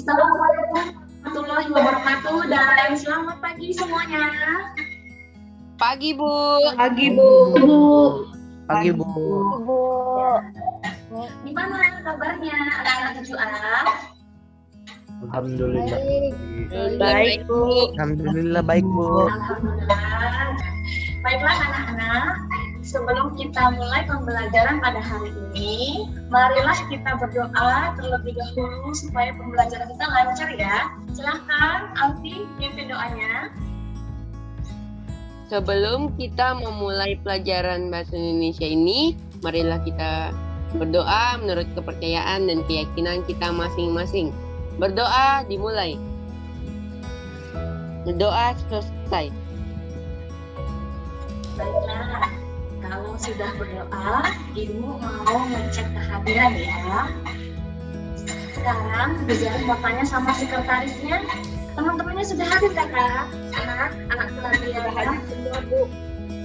Assalamualaikum warahmatullahi wabarakatuh dan selamat pagi semuanya. Pagi, Bu. Pagi, Bu. Pagi, Bu. Gimana kabarnya anak-anak 7A? Alhamdulillah. Baik, Bu. Alhamdulillah baik, Bu. Alhamdulillah. Baiklah anak-anak, sebelum kita mulai pembelajaran pada hari ini, marilah kita berdoa terlebih dahulu supaya pembelajaran kita lancar ya. Silahkan, Alfi, pimpin doanya. Sebelum kita memulai pelajaran bahasa Indonesia ini, marilah kita berdoa menurut kepercayaan dan keyakinan kita masing-masing. Berdoa dimulai. Berdoa selesai. Baiklah, kalau sudah berdoa, Ibu mau ngecek kehadiran ya. Sekarang Bu Zari mau tanya sama sekretarisnya, teman-temannya sudah hadir Kakak? Anak pelajaran semua Bu.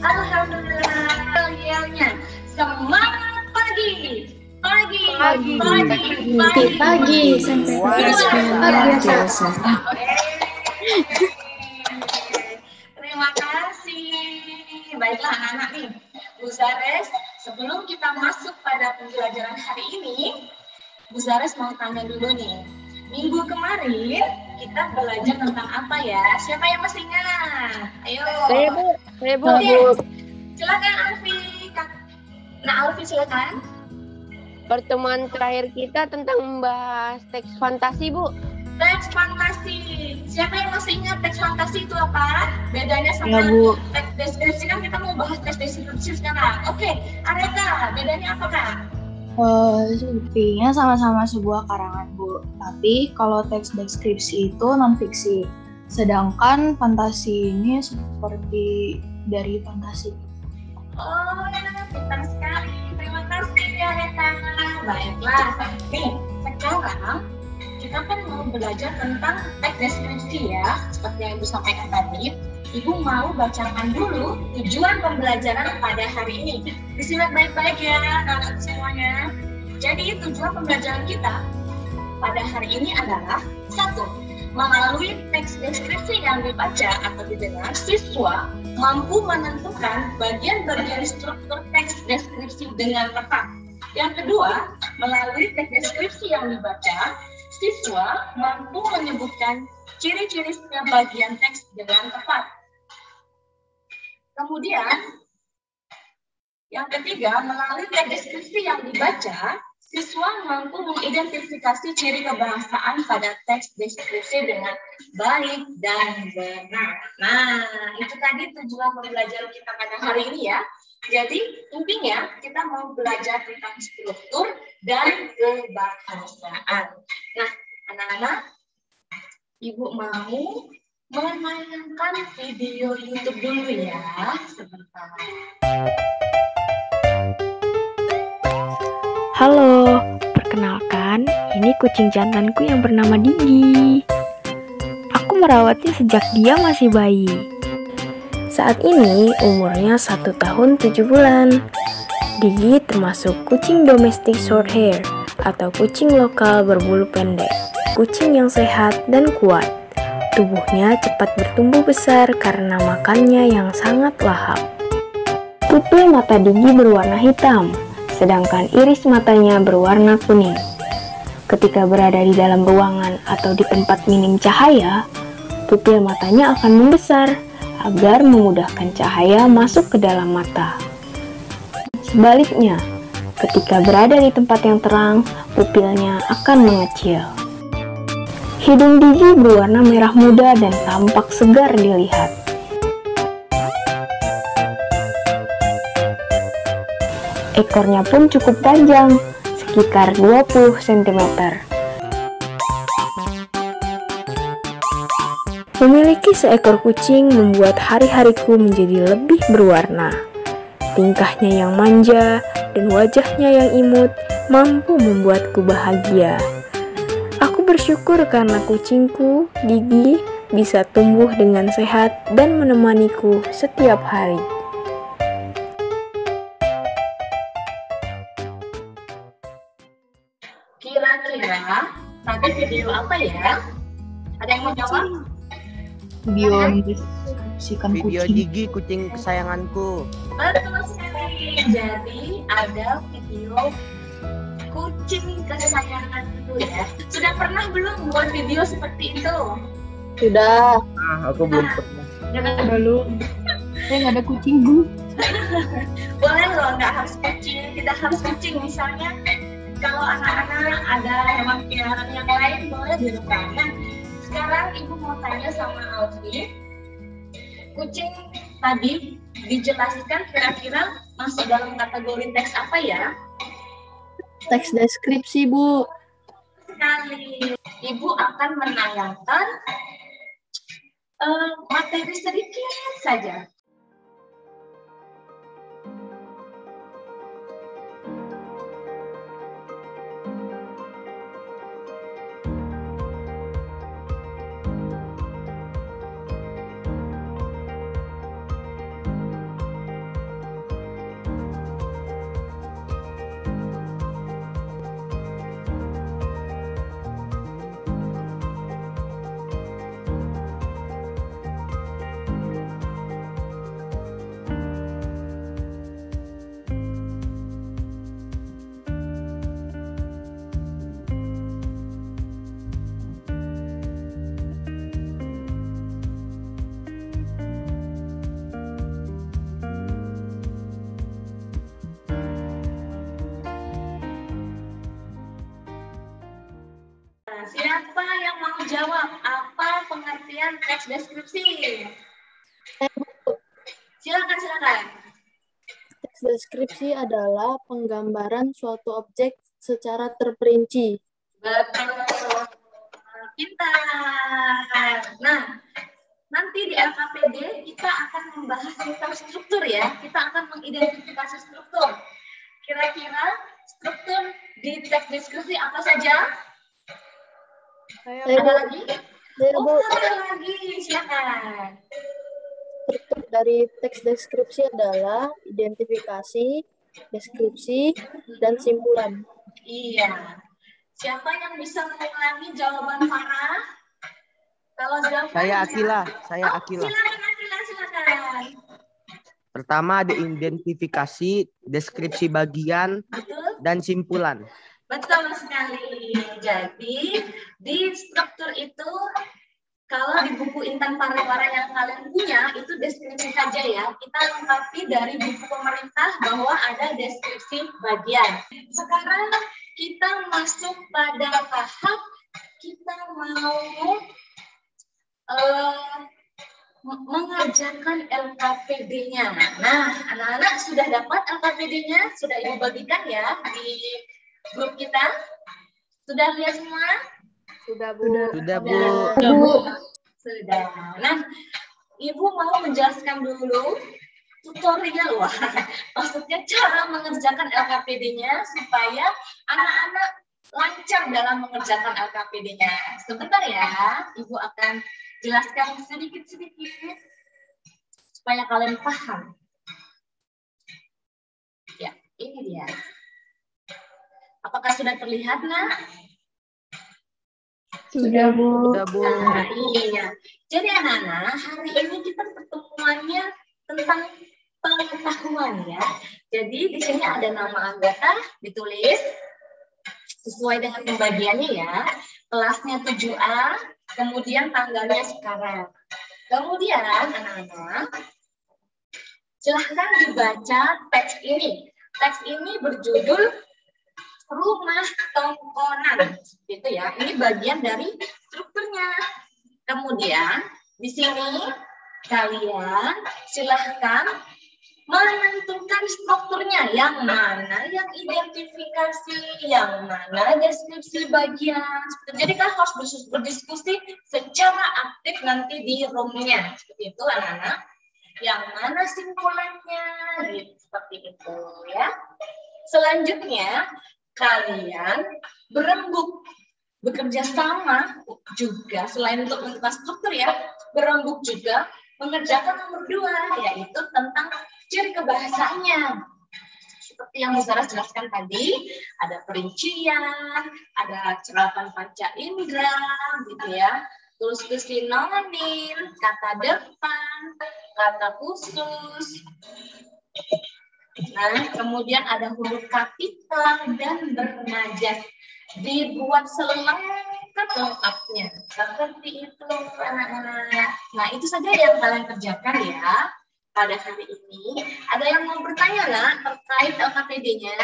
Alhamdulillah, yelnya semangat pagi. Pagi sampai biasa. Terima kasih. Baiklah anak-anak nih, Bu Zares, sebelum kita masuk pada pembelajaran hari ini, Bu Zares mau tanya dulu nih. Minggu kemarin kita belajar tentang apa ya? Siapa yang masih ingat? Ayo. Saya Bu. Oke. Silakan Alfi. Alfi silakan. Pertemuan terakhir kita tentang membahas teks fantasi, Bu. Teks fantasi. Siapa yang masih ingat teks fantasi itu apa? Bedanya sama teks deskripsi, kan kita mau bahas teks deskripsi sekarang. Oke, Areta, bedanya apa Kak? Sepertinya sama-sama sebuah karangan, Bu. Tapi kalau teks deskripsi itu non-fiksi. Sedangkan fantasi ini seperti dari fantasi. Oh, pintar sekali. Terima kasih Areta. Baiklah, nih sekarang kita kan mau belajar tentang teks deskripsi ya, seperti yang Ibu sampaikan tadi. Ibu mau bacakan dulu tujuan pembelajaran pada hari ini. Disimak baik-baik ya, anak-anak semuanya. Jadi tujuan pembelajaran kita pada hari ini adalah 1. Melalui teks deskripsi yang dibaca atau didengar, siswa mampu menentukan bagian-bagian struktur teks deskripsi dengan tepat. Yang kedua, melalui teks deskripsi yang dibaca, siswa mampu menyebutkan ciri-ciri setiap bagian teks dengan tepat. Kemudian, yang ketiga, melalui teks deskripsi yang dibaca, siswa mampu mengidentifikasi ciri kebahasaan pada teks deskripsi dengan baik dan benar. Nah, itu tadi tujuan pembelajaran kita pada hari ini ya. Jadi, intinya kita mau belajar tentang struktur dan kebahasaan. Nah, anak-anak, Ibu mau memainkan video YouTube dulu ya, sebentar. Halo, perkenalkan, ini kucing jantanku yang bernama Digi. Aku merawatnya sejak dia masih bayi. Saat ini umurnya 1 tahun 7 bulan. Digi termasuk kucing domestik short hair atau kucing lokal berbulu pendek. Kucing yang sehat dan kuat. Tubuhnya cepat bertumbuh besar karena makannya yang sangat lahap. Pupil mata Digi berwarna hitam, sedangkan iris matanya berwarna kuning. Ketika berada di dalam ruangan atau di tempat minim cahaya, pupil matanya akan membesar agar memudahkan cahaya masuk ke dalam mata. Sebaliknya, ketika berada di tempat yang terang, pupilnya akan mengecil. Hidung Digi berwarna merah muda dan tampak segar dilihat. Ekornya pun cukup panjang, sekitar 20 cm. Memiliki seekor kucing membuat hari-hariku menjadi lebih berwarna. Tingkahnya yang manja dan wajahnya yang imut mampu membuatku bahagia. Aku bersyukur karena kucingku, Digi, bisa tumbuh dengan sehat dan menemaniku setiap hari. Kira-kira Tadi video apa ya? Ada yang mau jawab? Video mendeskripsikan Video kucing. Digi, kucing kesayanganku. Betul sekali. Jadi ada video kucing kesayangan itu ya. Sudah pernah belum buat video seperti itu? Sudah. Aku belum pernah. Belum. Saya nggak ada kucing, Bu. Boleh loh, nggak harus kucing, tidak harus kucing. Misalnya kalau anak-anak ada hewan peliharaan yang lain boleh di rumah. Nah, sekarang ibu mau tanya sama Alfi, kucing tadi dijelaskan kira-kira masuk dalam kategori teks apa ya? Teks deskripsi, Bu. Sekali. Ibu akan menayangkan materi sedikit saja. Siapa yang mau jawab apa pengertian teks deskripsi? Silakan. Teks deskripsi adalah penggambaran suatu objek secara terperinci. Betul. Pintar. Nah, nanti di LKPD kita akan membahas tentang struktur ya. Kita akan mengidentifikasi struktur. Kira-kira struktur di teks deskripsi apa saja? Saya Ada lagi? Bu, Ada lagi. Silakan. struktur dari teks deskripsi adalah identifikasi, deskripsi, dan simpulan. Iya. Siapa yang bisa mengulangi jawaban Farah? Kalau jawaban Saya Akila. Silakan. Pertama ada identifikasi, deskripsi bagian, Betul? dan simpulan. Betul sekali. Jadi di struktur itu kalau di buku Intan Pariwara yang kalian punya itu deskripsi saja ya. Kita lengkapi dari buku pemerintah bahwa ada deskripsi bagian. Sekarang kita masuk pada tahap kita mau mengerjakan LKPD-nya. Nah, anak-anak sudah dapat LKPD-nya? Sudah ibu bagikan ya di grup kita? Sudah lihat semua? Sudah, Bu. Sudah, Bu. Sudah. Nah, ibu mau menjelaskan dulu tutorial. Wah, maksudnya cara mengerjakan LKPD-nya supaya anak-anak lancar dalam mengerjakan LKPD-nya. Sebentar ya, ibu akan jelaskan sedikit-sedikit supaya kalian paham. Ya, ini dia. Apakah sudah terlihat, Nak? Sudah, Bu. Sudah, Bu. Nah, iya. Jadi anak-anak, hari ini kita pertemuannya tentang pengetahuan ya. Jadi di sini ada nama anggota ditulis sesuai dengan pembagiannya ya. Kelasnya 7A, kemudian tanggalnya sekarang. Kemudian anak-anak, silahkan dibaca teks ini. Teks ini berjudul Rumah Tongkonan, gitu ya. Ini bagian dari strukturnya. Kemudian di sini kalian silahkan menentukan strukturnya, yang mana yang identifikasi, yang mana deskripsi bagian. Jadi kan harus berdiskusi secara aktif nanti di roomnya, seperti itu anak-anak. Yang mana simpulannya, gitu, seperti itu ya. Selanjutnya kalian berembuk, bekerja sama juga selain untuk menentukan struktur ya, berembuk juga mengerjakan nomor 2 yaitu tentang ciri kebahasaannya. seperti yang Bu Sarah jelaskan tadi, ada perincian, ada cerapan panca indera, gitu ya. Terus ke sinonim, kata depan, kata khusus. Nah, kemudian ada huruf kapital dan bernajak. Dibuat selengkap lengkapnya. Seperti itu, anak-anak. Nah, itu saja yang kalian kerjakan ya pada hari ini. Ada yang mau bertanya nak terkait LKPD-nya?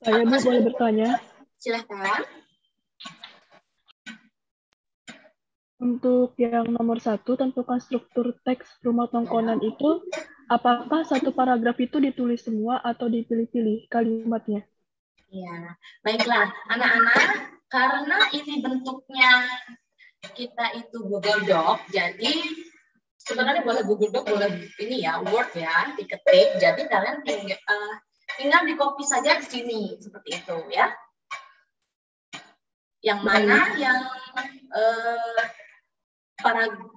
Saya Bu boleh bertanya. Silahkan. Untuk yang nomor 1, tentukan struktur teks rumah tongkonan itu, apakah satu paragraf itu ditulis semua atau dipilih-pilih kalimatnya? Ya, baiklah anak-anak, karena ini bentuknya kita itu Google Doc, jadi sebenarnya boleh Google Doc, boleh ini ya Word ya, diketik. Jadi kalian tinggal di copy saja di sini seperti itu ya. Yang mana yang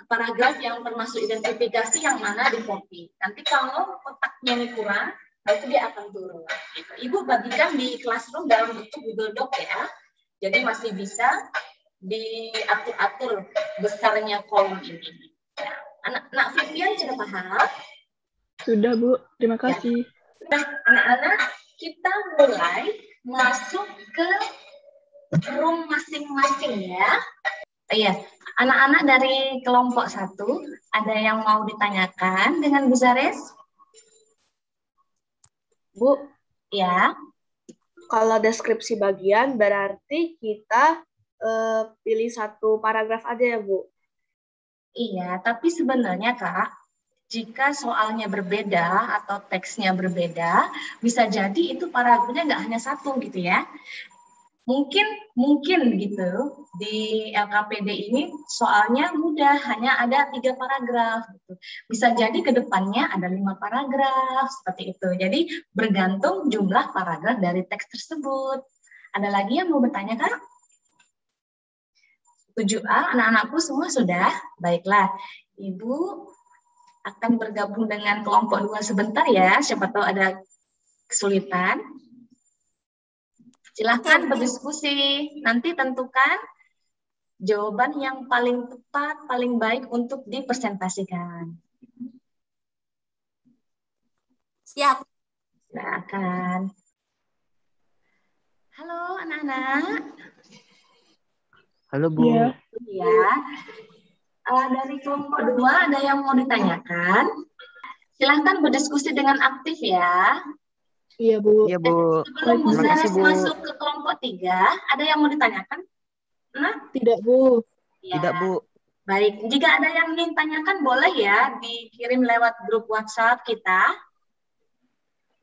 paragraf yang termasuk identifikasi yang mana di copy. Nanti kalau kotaknya ini kurang, nanti dia akan turun. Gitu. Ibu bagikan di classroom dalam bentuk Google Doc ya. Jadi masih bisa diatur-atur besarnya kolom ini. Ya. Anak Vivian sudah paham? Sudah Bu, terima kasih. Nah, anak-anak, kita mulai masuk ke room masing-masing ya. Iya, anak-anak dari kelompok 1, ada yang mau ditanyakan dengan Bu Zares? Bu, Ya. kalau deskripsi bagian berarti kita pilih satu paragraf aja ya, Bu? Iya, tapi sebenarnya Kak, jika soalnya berbeda atau teksnya berbeda, bisa jadi itu paragrafnya nggak hanya satu gitu ya. Mungkin gitu di LKPD ini soalnya mudah, hanya ada 3 paragraf gitu. Bisa jadi ke depannya ada 5 paragraf seperti itu. Jadi bergantung jumlah paragraf dari teks tersebut. Ada lagi yang mau bertanya Kak? 7A, anak-anakku semua sudah? Baiklah, Ibu akan bergabung dengan kelompok 2 sebentar ya, siapa tahu ada kesulitan. Silahkan berdiskusi, nanti tentukan jawaban yang paling tepat, paling baik untuk dipresentasikan. Siap. Silakan. Halo anak-anak. Halo Bu. Iya. Ya, dari kelompok 2 ada yang mau ditanyakan? Silahkan berdiskusi dengan aktif ya. Iya, Bu. Iya Bu. Sebelum Bu Terima kasih, Zares Bu. masuk ke kelompok 3, ada yang mau ditanyakan? Nah, Tidak, Bu. ya. Tidak Bu. Baik, jika ada yang ingin tanyakan boleh ya dikirim lewat grup WhatsApp kita.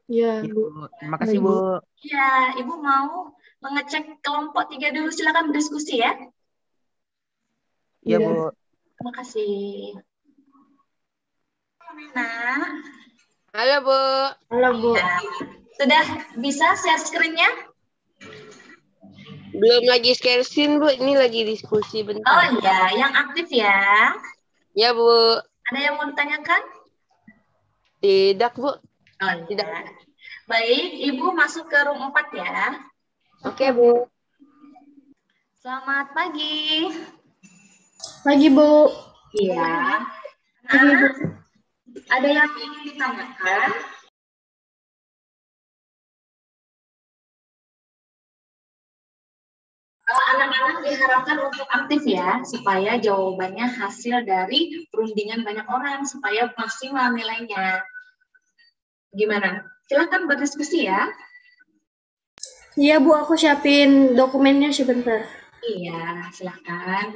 Iya, Iya, Bu. Bu. Terima kasih Bu. Ya, Ibu mau mengecek kelompok 3 dulu, silakan berdiskusi ya. Iya Iya. Bu. Terima kasih. Nah, Halo Bu. Halo, Bu. ya. Sudah bisa share screen-nya? Belum lagi share screen Bu, ini lagi diskusi Oh bentar. iya, yang aktif ya. Ya Bu. Ada yang mau ditanyakan? Tidak Bu. Oh Tidak. iya. Baik, Ibu masuk ke room 4 ya. Oke Bu. Selamat pagi. Pagi, Bu. Iya. Anak, ada yang ingin ditanyakan? Anak-anak diharapkan untuk aktif ya, supaya jawabannya hasil dari perundingan banyak orang, supaya maksimal nilainya. Gimana? Silahkan berdiskusi ya. Iya, Bu. Aku siapin dokumennya sebentar. Iya, silahkan.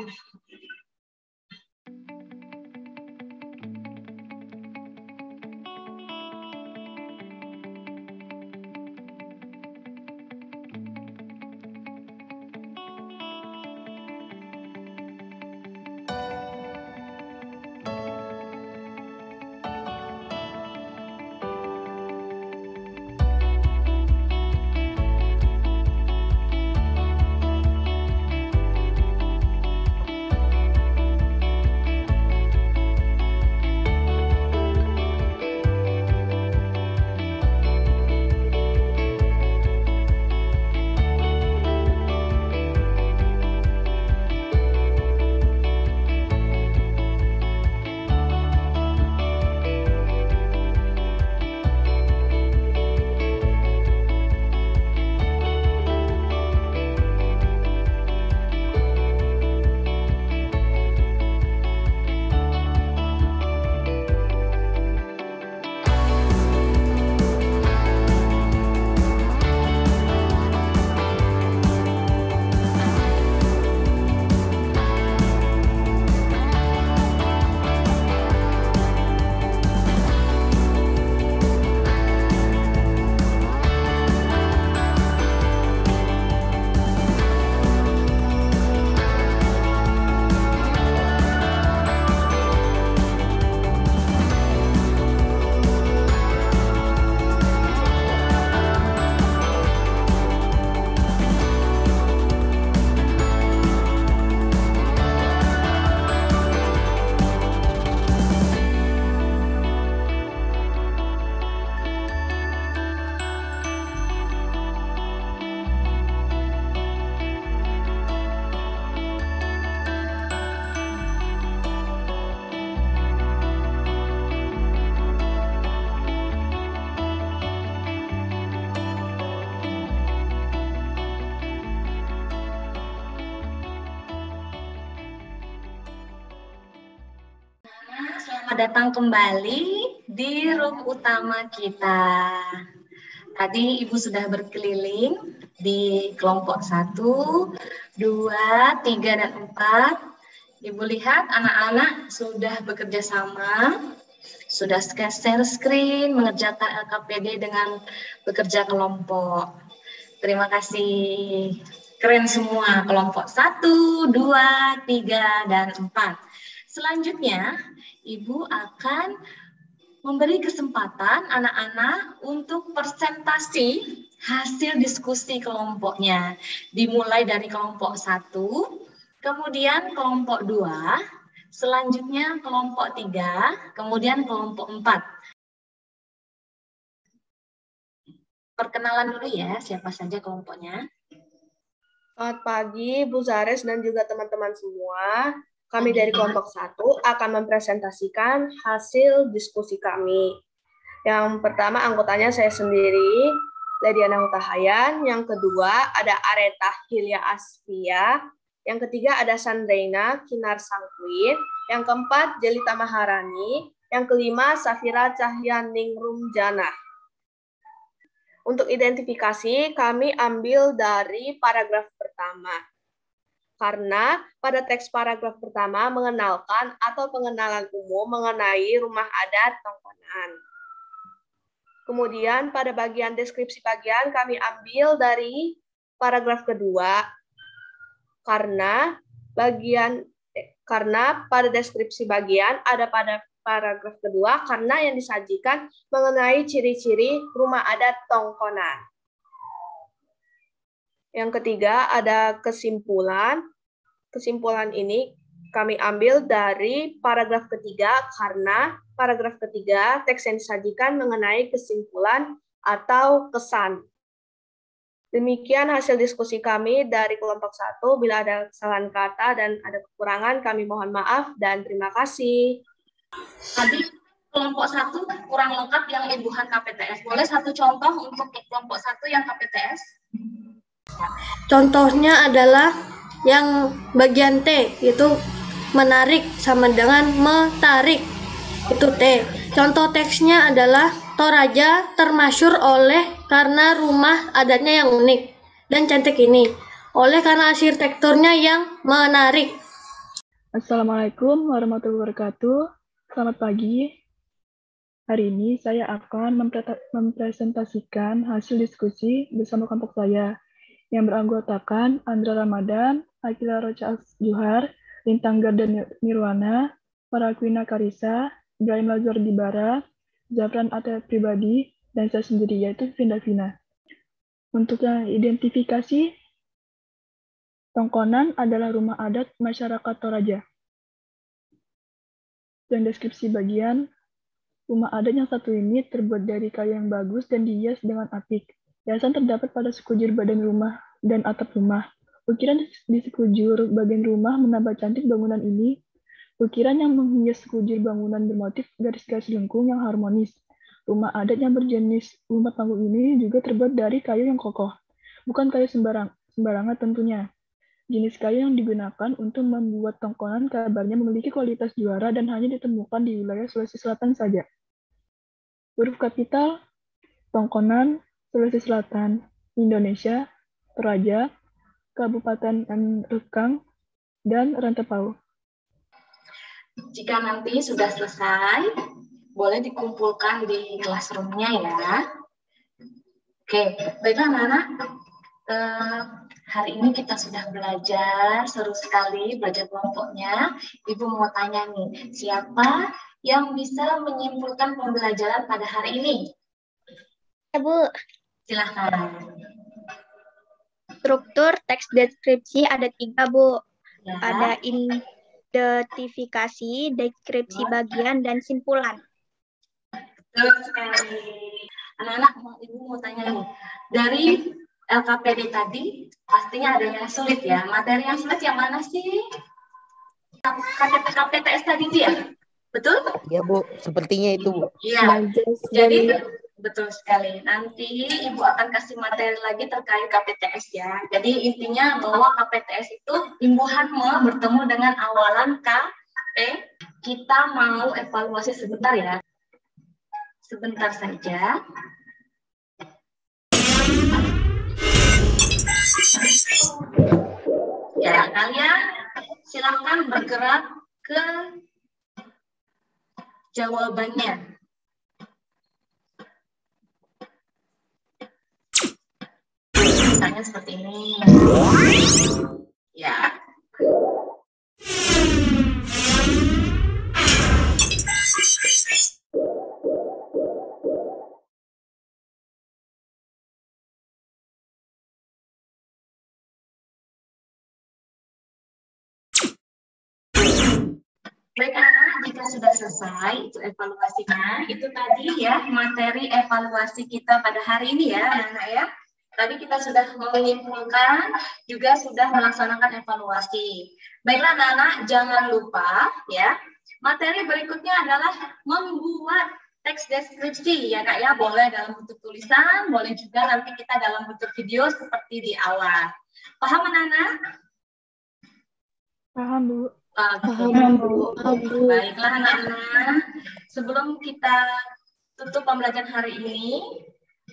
Selamat datang kembali di room utama kita. Tadi Ibu sudah berkeliling di kelompok 1, 2, 3, dan 4. Ibu lihat anak-anak sudah bekerja sama, sudah share screen, mengerjakan LKPD dengan bekerja kelompok. Terima kasih. Keren semua, kelompok 1, 2, 3, dan 4. Selanjutnya, Ibu akan memberi kesempatan anak-anak untuk presentasi hasil diskusi kelompoknya. Dimulai dari kelompok 1, kemudian kelompok 2, selanjutnya kelompok 3, kemudian kelompok 4. Perkenalan dulu ya, siapa saja kelompoknya. Selamat pagi, Bu Zares dan juga teman-teman semua. Kami dari kelompok 1 akan mempresentasikan hasil diskusi kami. Yang pertama anggotanya saya sendiri, Lediana Hutahayan. Yang kedua ada Areta Hilya Aspia. Yang ketiga ada Sandreina Kinar Sangkuin. Yang keempat Jelita Maharani. Yang kelima Safira Cahyaningrum Jana. Untuk identifikasi kami ambil dari paragraf pertama. Karena pada teks paragraf pertama mengenalkan atau pengenalan umum mengenai rumah adat Tongkonan. Kemudian pada bagian deskripsi bagian kami ambil dari paragraf kedua. Karena pada deskripsi bagian ada pada paragraf kedua karena yang disajikan mengenai ciri-ciri rumah adat Tongkonan. Yang ketiga ada kesimpulan. Kesimpulan ini kami ambil dari paragraf ketiga karena paragraf ketiga teks yang disajikan mengenai kesimpulan atau kesan. Demikian hasil diskusi kami dari kelompok 1. Bila ada kesalahan kata dan ada kekurangan kami mohon maaf dan terima kasih. Tadi kelompok 1 kurang lengkap yang Ibuhan KPTS. Boleh satu contoh untuk kelompok 1 yang KPTS? Contohnya adalah yang bagian T, itu menarik sama dengan metarik, itu T. Contoh teksnya adalah Toraja termasyhur oleh karena rumah adatnya yang unik dan cantik ini, oleh karena arsitekturnya yang menarik. Assalamualaikum warahmatullahi wabarakatuh. Selamat pagi. Hari ini saya akan mempresentasikan hasil diskusi bersama kelompok saya yang beranggotakan Andra Ramadan, Akila Rocha Juhar, Lintang Garda Nirwana, Parakwina Karisa, Ibrahim Lazar Dibara, Zafran Ata Pribadi, dan saya sendiri yaitu Vinda Vina. Untuk yang identifikasi, Tongkonan adalah rumah adat masyarakat Toraja. Yang deskripsi bagian, rumah adat yang satu ini terbuat dari kayu yang bagus dan dihias dengan apik. Hiasan terdapat pada sekujur badan rumah dan atap rumah. Ukiran di sekujur bagian rumah menambah cantik bangunan ini. Ukiran yang menghias sekujur bangunan bermotif garis-garis lengkung yang harmonis. Rumah adat yang berjenis rumah panggung ini juga terbuat dari kayu yang kokoh. Bukan kayu sembarangan tentunya. Jenis kayu yang digunakan untuk membuat Tongkonan kabarnya memiliki kualitas juara dan hanya ditemukan di wilayah Sulawesi Selatan saja. Huruf kapital Tongkonan, Sulawesi Selatan, Indonesia, Toraja, Kabupaten Rekang, dan Rantepau. Jika nanti sudah selesai, boleh dikumpulkan di classroom-nya ya. Oke, baiklah anak-anak. Hari ini kita sudah belajar, seru sekali belajar kelompoknya. Ibu mau tanya nih, siapa yang bisa menyimpulkan pembelajaran pada hari ini? Ya, Bu. Silahkan. Struktur teks deskripsi ada 3, Bu. Ya. Ada identifikasi, deskripsi bagian, dan simpulan. Terus anak-anak, Ibu mau tanya nih, dari LKPD tadi pastinya ada yang sulit ya. Materi yang sulit yang mana sih? KPTS tadi dia, betul? Iya Bu, sepertinya itu Bu. Iya. Jadi betul sekali. Nanti Ibu akan kasih materi lagi terkait KPTS ya. Jadi intinya bahwa KPTS itu imbuhan bertemu dengan awalan K, P, kita mau evaluasi sebentar ya. Sebentar saja. Ya, kalian silakan bergerak ke jawabannya. Misalnya seperti ini. Ya. Baik anak, jika sudah selesai itu evaluasinya, itu tadi ya materi evaluasi kita pada hari ini ya anak-anak ya. Tadi kita sudah menyimpulkan, juga sudah melaksanakan evaluasi. Baiklah anak-anak, jangan lupa ya, materi berikutnya adalah membuat teks deskripsi ya kak ya, boleh dalam bentuk tulisan, boleh juga nanti kita dalam bentuk video seperti di awal. Paham anak-anak? Paham, Bu. Paham, Bu. Baiklah anak-anak, sebelum kita tutup pembelajaran hari ini,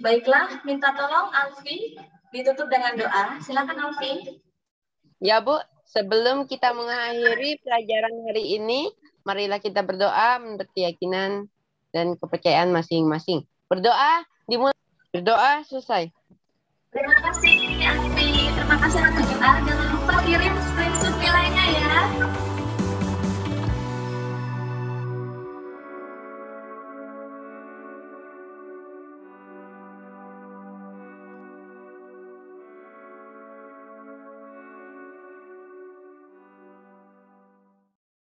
baiklah minta tolong Alfi ditutup dengan doa. Silakan Alfi. Ya Bu, sebelum kita mengakhiri pelajaran hari ini, marilah kita berdoa menurut keyakinan dan kepercayaan masing-masing. Berdoa dimulai. Berdoa selesai. Terima kasih Alfi. Terima kasih anak